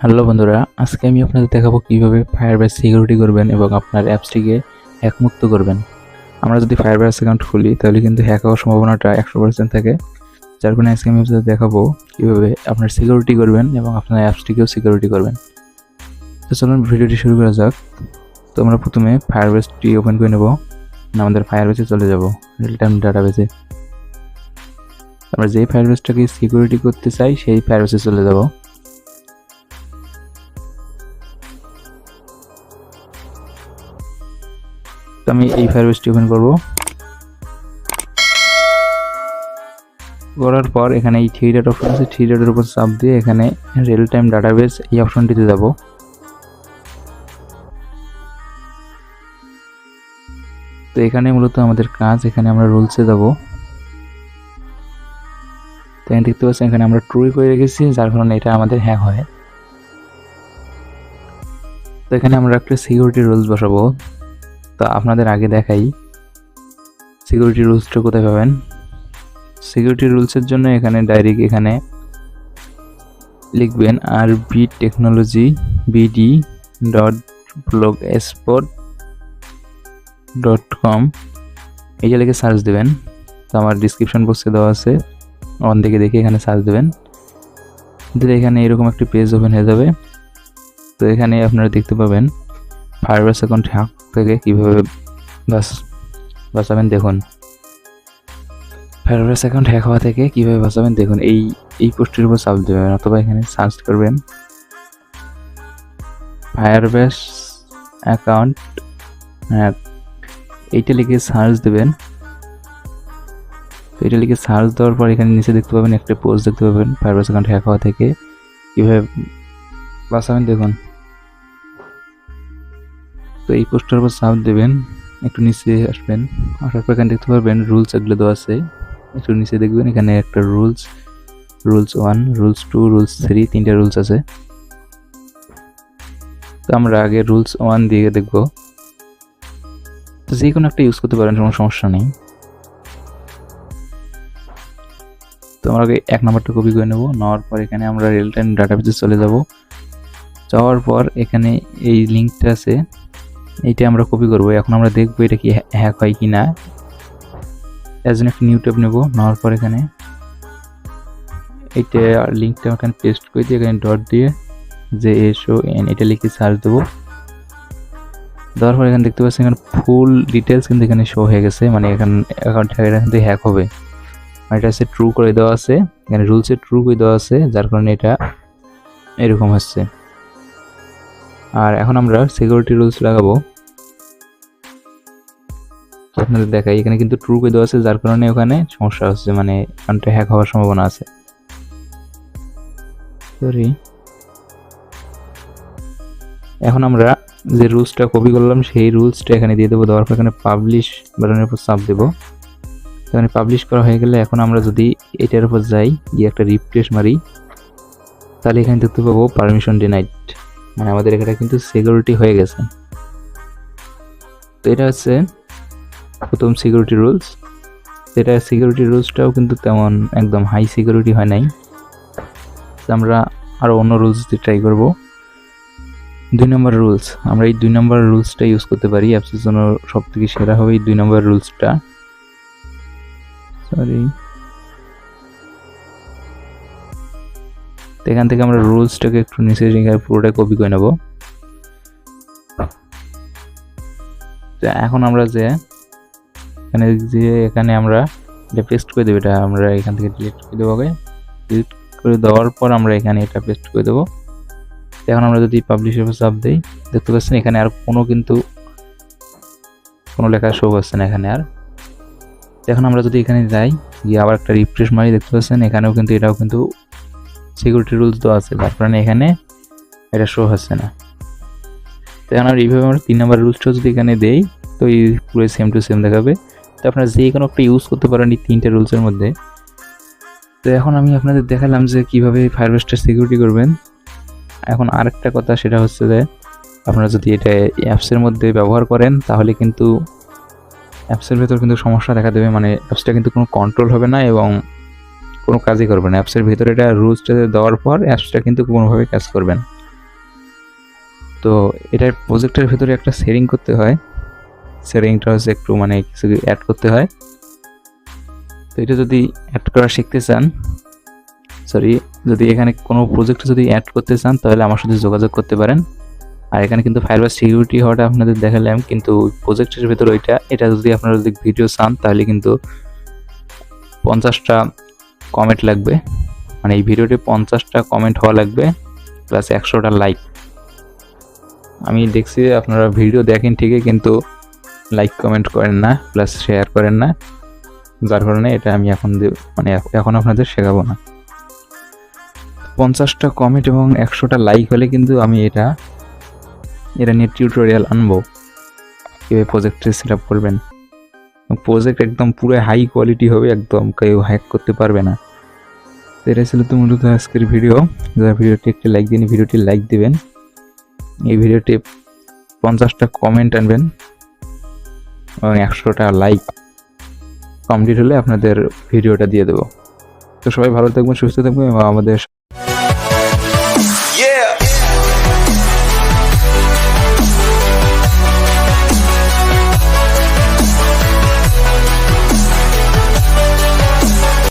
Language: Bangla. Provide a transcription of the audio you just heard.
হ্যালো বন্ধুরা, আজকে আমি আপনাদের দেখাবো কিভাবে ফায়ারবেস সিকিউরিটি করবেন এবং আপনার অ্যাপসটিকে হ্যাক মুক্ত করবেন। আমরা যদি ফায়ারবেস অ্যাকাউন্ট খুলি তাহলে কিন্তু হ্যাক হওয়ার সম্ভাবনাটা 100% থাকে। যার কারণে আজকে আমি আপনাদের দেখাবো কিভাবে আপনার সিকিউরিটি করবেন এবং আপনার অ্যাপসটিকেও সিকিউরিটি করবেন। তো চলুন ভিডিওটি শুরু করা যাক। তো আমরা প্রথমে ফায়ারবেসটি ওপেন করে নেব, আমাদের ফায়ারবেসে চলে যাব, রিয়েল টাইম ডাটাবেসে। আমরা যেই ফায়ারবেসটাকে সিকিউরিটি করতে চাই সেই ফায়ারবেসে চলে যাব। তো আমি এই ফায়ারবেসটি ওপেন করব। করার পর এখানে এই থ্রি ডট অপশন আছে, থ্রি ডটের উপর চাপ দিয়ে এখানে রিয়েল টাইম ডাটাবেস এই অপশনটিতে যাব। তো এখানে মূলত আমাদের কাজ, এখানে আমরা রুলসে যাব। তো এখানে দেখতে পাচ্ছেন এখানে আমরা ট্রু করে রেখেছি, যার কারণে এটা আমাদের হ্যাক হয়। তো এখানে আমরা একটা সিকিউরিটি রুলস বসাবো। তো আপনাদের আগে দেখাই সিকিউরিটি রুলসটা কোথায় পাবেন। সিকিউরিটি রুলসের জন্য এখানে ডাইরেক্ট এখানে লিখবেন আরবি টেকনোলজি bd.blogspot.com, এইটা লিখে সার্চ দেবেন। তো আমার ডিসক্রিপশন বক্সে দেওয়া আছে, অন থেকে দেখে এখানে সার্চ দেবেন, দিলে এখানে এরকম একটি পেজ ওপেন হয়ে যাবে। তো এখানে আপনারা দেখতে পাবেন ফায়ারবেস অ্যাকাউন্ট হ্যাক থেকে কীভাবে বাঁচাবেন। দেখুন ফায়ারবেস অ্যাকাউন্ট হ্যাক হওয়া থেকে কীভাবে বাঁচাবেন দেখুন, এই পোস্টের উপর চাপ দেবেন অথবা এখানে সার্চ করবেন ফায়ারবেস অ্যাকাউন্ট হ্যাক, এইটা লিখে সার্চ দেবেন। তো এটা লিখে সার্চ দেওয়ার পর এখানে নিচে দেখতে পাবেন একটা পোস্ট দেখতে পাবেন ফায়ারবেস অ্যাকাউন্ট হ্যাক হওয়া থেকে কীভাবে বাঁচাবেন দেখুন। তো এই পোস্টের উপর চাপ দেবেন, একটু নিচে আসবেন, আসার পর এখানে দেখতে পারবেন রুলস এগুলো দেওয়া আছে। একটু নিচে দেখবেন এখানে একটা রুলস 1, রুলস 2, রুলস 3, তিনটা রুলস আছে। তো আমরা আগে রুলস 1 দিয়ে দেখব। তো যে কোনো একটা ইউজ করতে পারেন, কোনো সমস্যা নেই। তো আমরা আগে 1 নম্বরটা কপি করে নেব, নেওয়ার পর এখানে আমরা রিয়েল টাইম ডাটাবেসে চলে যাব। যাওয়ার পর এখানে এই লিঙ্কটা আছে, এইটা আমরা কপি করব। এখন আমরা দেখবো এটা কি হ্যাক হয় কি না। এজ একটা নিউ ট্যাব নেব, নেওয়ার পর এখানে এইটা লিঙ্কটা এখানে পেস্ট করে দিয়ে এখানে ডট দিয়ে JSON এটা লিখে সার্চ দেবো। দেওয়ার পর এখানে দেখতে পাচ্ছেন এখানে ফুল ডিটেলস কিন্তু এখানে শো হয়ে গেছে, মানে এখানে অ্যাকাউন্ট কিন্তু হ্যাক হবে। আর এটা হচ্ছে ট্রু করে দেওয়া আছে, এখানে রুলসে ট্রু করে দেওয়া আছে, যার কারণে এটা এরকম হচ্ছে। আর এখন আমরা সিকিউরিটি রুলস লাগাবো। আপনাদের দেখাই এখানে কিন্তু ট্রু করে দেওয়া আছে, যার কারণে ওখানে সমস্যা হচ্ছে, মানে অ্যাকাউন্টটা হ্যাক হওয়ার সম্ভাবনা আছে। সরি, এখন আমরা যে রুলসটা কপি করলাম সেই রুলসটা এখানে দিয়ে দেবো। দেওয়ার পর এখানে পাবলিশ বাটনের উপর চাপ দেবো। এখানে পাবলিশ করা হয়ে গেলে এখন আমরা যদি এটার উপর যাই, গিয়ে একটা রিফ্রেশ মারি, তাহলে এখানে দেখতে পাবো পারমিশন ডিনাইড, মানে আমাদের এখানে কিন্তু সিকিউরিটি হয়ে গেছে। তো এটা হচ্ছে প্রথম সিকিউরিটি রুলস। এটা সিকিউরিটি রুলসটাও কিন্তু তেমন একদম হাই সিকিউরিটি হয় নাই। আমরা আরও অন্য রুলস দিয়ে ট্রাই করব। 2 নম্বর রুলস, আমরা এই 2 নম্বর রুলসটা ইউজ করতে পারি, অ্যাপসের জন্য সব থেকে সেরা হবে এই 2 নম্বর রুলসটা। সরি, এখান থেকে আমরা রুলসটাকে একটু নিচে পুরোটা কপি করে নেব। এখন আমরা এখানে আমরা এটা পেস্ট করে দেবো, এটা আমরা এখান থেকে ডিলিট করে দেবো। ডিলিট করে দেওয়ার পর আমরা এখানে এটা পেস্ট করে দেবো। এখন আমরা যদি পাবলিশের উপর চাপ দিই, দেখতে পাচ্ছেন এখানে আর কোনো লেখা শো হচ্ছে না এখানে আর। এখন আমরা যদি এখানে যাই, গিয়ে আবার একটা রিফ্রেশ মারি, দেখতে পাচ্ছেন এখানেও কিন্তু এটাও কিন্তু সিকিউরিটি রুলস দেওয়া আছে, যার কারণে এখানে এটা শো হচ্ছে না। তো এখন এইভাবে আমরা 3 নম্বর রুলসটা যদি এখানে দেই, তো এই পুরো সেম টু সেম দেখাবে। তো আপনারা যে কোনো একটা ইউজ করতে পারেন এই 3টে রুলসের মধ্যে। তো এখন আমি আপনাদের দেখালাম যে কীভাবে ফায়ারবেসটা সিকিউরিটি করবেন। এখন আরেকটা কথা, সেটা হচ্ছে যে আপনারা যদি এটা অ্যাপসের মধ্যে ব্যবহার করেন তাহলে কিন্তু অ্যাপসের ভেতর কিন্তু সমস্যা দেখা দেবে, মানে অ্যাপসটা কিন্তু কোনো কন্ট্রোল হবে না এবং কোনো কাজই করবে না। অ্যাপসের ভিতরে এটা রুলসটা দেওয়ার পর অ্যাপসটা কিন্তু কোনোভাবে কাজ করবে না। তো এটার প্রজেক্টের ভেতরে একটা সেটিং করতে হয়, সেটিংটা হচ্ছে একটু মানে কিছু অ্যাড করতে হয়। তো এটা যদি অ্যাড করা শিখতে চান, যদি এখানে কোনো প্রজেক্ট যদি অ্যাড করতে চান তাহলে আমার সাথে যোগাযোগ করতে পারেন। আর এখানে কিন্তু ফায়ারবেস সিকিউরিটি হওয়াটা আপনাদের দেখালাম, কিন্তু প্রজেক্টের ভেতরে এটা যদি আপনারা যদি ভিডিও চান তাহলে কিন্তু 50টা কমেন্ট লাগবে, মানে এই ভিডিওতে 50টা কমেন্ট হওয়া লাগবে প্লাস 100টা লাইক। আমি দেখছি আপনারা ভিডিও দেখেন ঠিকই কিন্তু লাইক কমেন্ট করেন না, প্লাস শেয়ার করেন না, যার কারণে এটা আমি এখন আপনাদের শেখাবো না। 50টা কমেন্ট এবং 100টা লাইক হলে কিন্তু আমি এটা নিয়ে টিউটোরিয়াল আনবো, কীভাবে প্রজেক্টে সেট আপ করবেন। প্রজেক্ট একদম পুরো হাই কোয়ালিটি হবে, একদম কেউ হ্যাক করতে পারবে না। তো এটা ছিল তো মূলত আজকের ভিডিও। যারা ভিডিওটি একটি লাইক দিন, ভিডিওটি লাইক দিবেন, এই ভিডিওটি 50টা কমেন্ট আনবেন এবং 100টা লাইক কমপ্লিট হলে আপনাদের ভিডিওটা দিয়ে দেবো। তো সবাই ভালো থাকবেন, সুস্থ থাকবেন এবং আমাদের